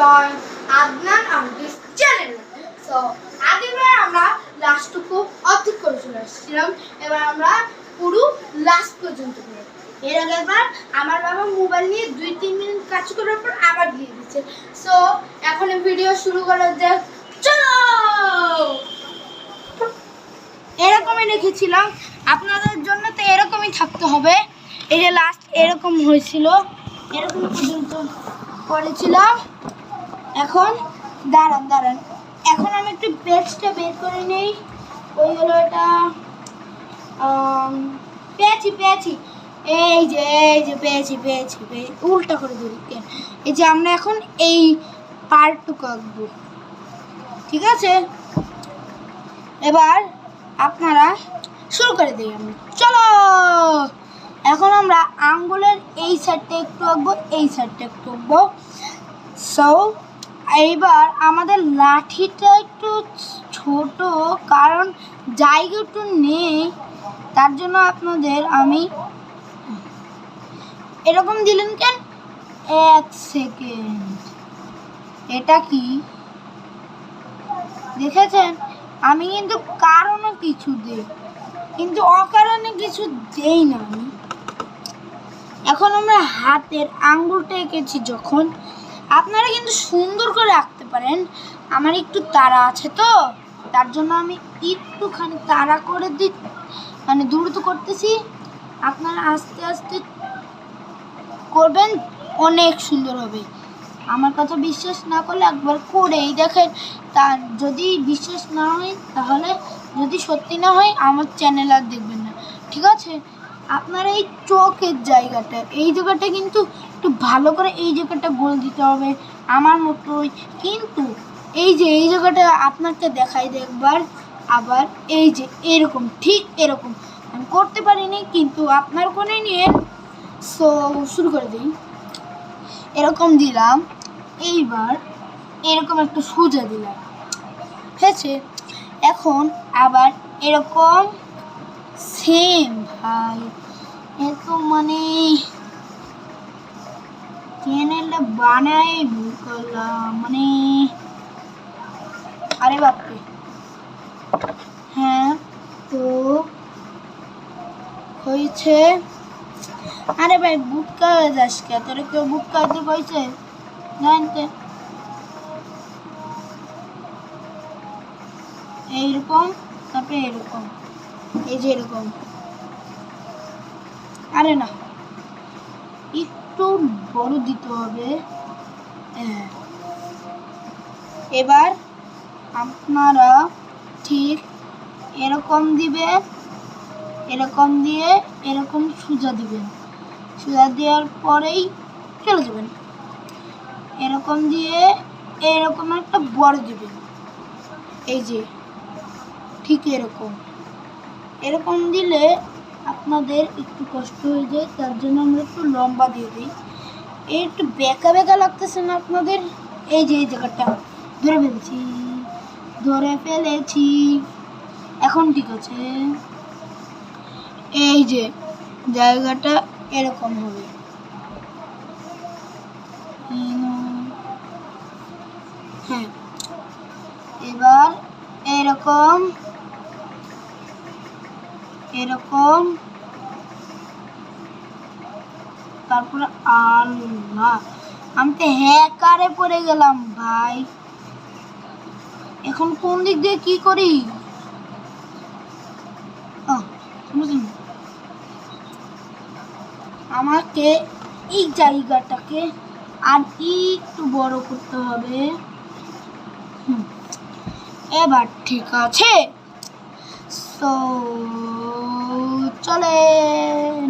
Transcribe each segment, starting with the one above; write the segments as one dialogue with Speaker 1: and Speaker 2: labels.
Speaker 1: join Adnan Audi's channel. So আগেরবার আমরা লাস্টটুকু অর্ধেক করে চলে আসছিলাম, এবার আমরা পুরো লাস্ট পর্যন্ত করব। এর আগে একবার আমার বাবা মোবাইল নিয়ে 2-3 মিনিট কাজ করার পর আবার দিয়ে দিচ্ছে। সো এখন ভিডিও শুরু করা যাক, চলো। এরকমই রেখেছিলাম আপনাদের জন্য, তো এরকমই থাকতে হবে। এই যে লাস্ট এরকম হয়েছিল, এরকম পর্যন্ত করেছিলাম। এখন দাঁড়ান, এখন আমি একটু পেজটা বের করে নেই। ওই হলো এটা, পেয়েছি। এই যে পেয়েছি, উল্টা করে ধরি। এই যে আমরা এখন এই পার্টটুকু আঁকবো, ঠিক আছে? এবার আপনারা শুরু করে দিই আমরা, চলো। এখন আমরা আঙ্গুলের এই সাইডটা একটু আঁকবো, এই সাইডটা একটু আঁকবো। সো এইবার আমাদের লাঠিটা একটু ছোট, কারণ জায়গা একটু নেই, তার জন্য আপনাদের আমি এরকম দিলেন কেন? 1 সেকেন্ড, এটা কি দেখেছেন? আমি কিন্তু কারণে কিছু দিই, কিন্তু অকারণে কিছু দেই না আমি। এখন আমরা হাতের আঙ্গুলটা এঁকেছি যখন, আপনারা কিন্তু সুন্দর করে আঁকতে পারেন। আমার একটু তাড়া আছে, তো তার জন্য আমি একটুখানি তাড়া করে দিই, মানে দ্রুত করতেছি। আপনারা আস্তে আস্তে করবেন, অনেক সুন্দর হবে। আমার কথা বিশ্বাস না করলে একবার করেই দেখেন। তার যদি বিশ্বাস না হয়, তাহলে যদি সত্যি না হয় আমার চ্যানেল আর দেখবেন না, ঠিক আছে? আপনার এই চোখের জায়গাটা, এই জায়গাটা কিন্তু একটু ভালো করে এই জায়গাটা বলে দিতে হবে আমার মতোই। কিন্তু এই যে এই জায়গাটা আপনাকে দেখাই একবার, আবার এই যে এরকম, ঠিক এরকম আমি করতে পারিনি, কিন্তু আপনার কোণে নিয়ে। সো শুরু করে দিই। এরকম দিলাম, এইবার এরকম একটু সোজা দিলাম, হয়েছে? এখন আবার এরকম সেম। ভাই এরকম মানে চ্যানেলটা বানাই ভুল করলাম, মানে আরে বাপরে। হ্যাঁ, তো হয়েছে। আরে ভাই বুটকা হয়ে যাস কে? তোরা কেউ বুটকা হইতে কইছে? জানতে এইরকম, তারপরে এরকম, এই যে এরকম। আরে না, একটু বড় দিতে হবে। হ্যাঁ, এবার আপনারা ঠিক এরকম দিবেন, এরকম দিয়ে এরকম সোজা দিবেন। সোজা দেওয়ার পরেই চলে যাবেন, এরকম দিয়ে এরকম একটা বড় দিবেন। এই যে ঠিক এরকম দিলে আপনাদের একটু কষ্ট হয়ে যায়, তার জন্য আমরা একটু লম্বা দিয়ে দিই। এই একটু বেঁকা লাগতেছে না আপনাদের? এই যে এই জায়গাটা ধরে ফেলেছি, এখন ঠিক আছে। এই যে জায়গাটা এরকম হবে। হ্যাঁ, এবার এরকম তারপরে আল্লাহ, আমি তো হ্যাকারে পড়ে গেলাম ভাই। এখন কোন দিক দিয়ে কি করি? আমাকে এই জায়গাটাকে আর একটু বড় করতে হবে। এবার ঠিক আছে। তো চলেন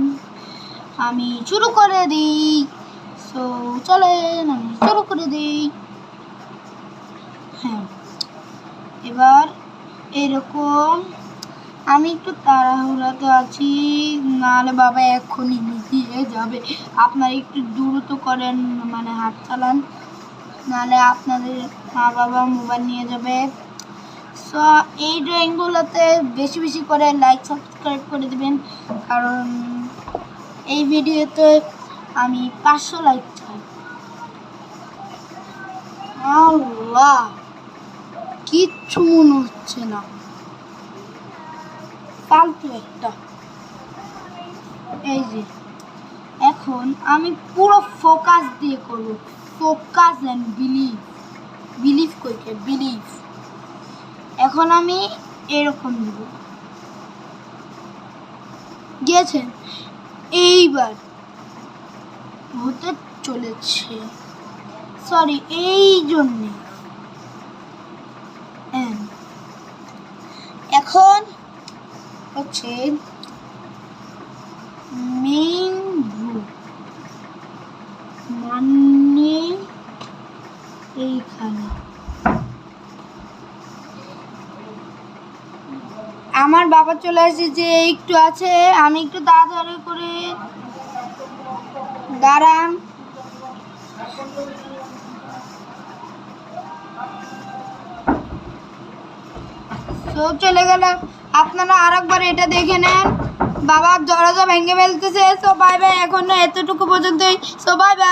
Speaker 1: আমি শুরু করে দিই। হ্যাঁ, এবার এরকম। আমি একটু তাড়াহুড়াতে আছি, নাহলে বাবা এক্ষুনি দিয়ে যাবে। আপনারা একটু দ্রুত করেন, মানে হাত চালান, নাহলে আপনাদের মা বাবা মোবাইল নিয়ে যাবে। সো এই ড্রয়িংগুলোতে বেশি করে লাইক সাবস্ক্রাইব করে দেবেন, কারণ এই ভিডিওতে আমি 500 লাইক চাই। আল্লাহ, কিচ্ছু মনে হচ্ছে না, ফালতু একটা। এই যে এখন আমি পুরো ফোকাস দিয়ে করব, ফোকাস এন্ড বিলিভ। বিলিভ কইকে বিলিভ। এখন আমি এরকম দিব, গিয়েছেন। এইবার হতে চলেছে, সরি এই জন্যে। এখন হচ্ছে মেইন রুট, মানে এইখানে। আমার বাবা চলে আসছে, যে একটু আছে, আমি একটু তাড়াতাড়ি করে দাঁড়ান। তো চলে গেলাম, আপনারা আরেকবার এটা দেখে নেন। বাবার দরজা ভেঙে ফেলতেছে। সো বাই বাই, এখন এতটুকু পর্যন্তই। So bye bye.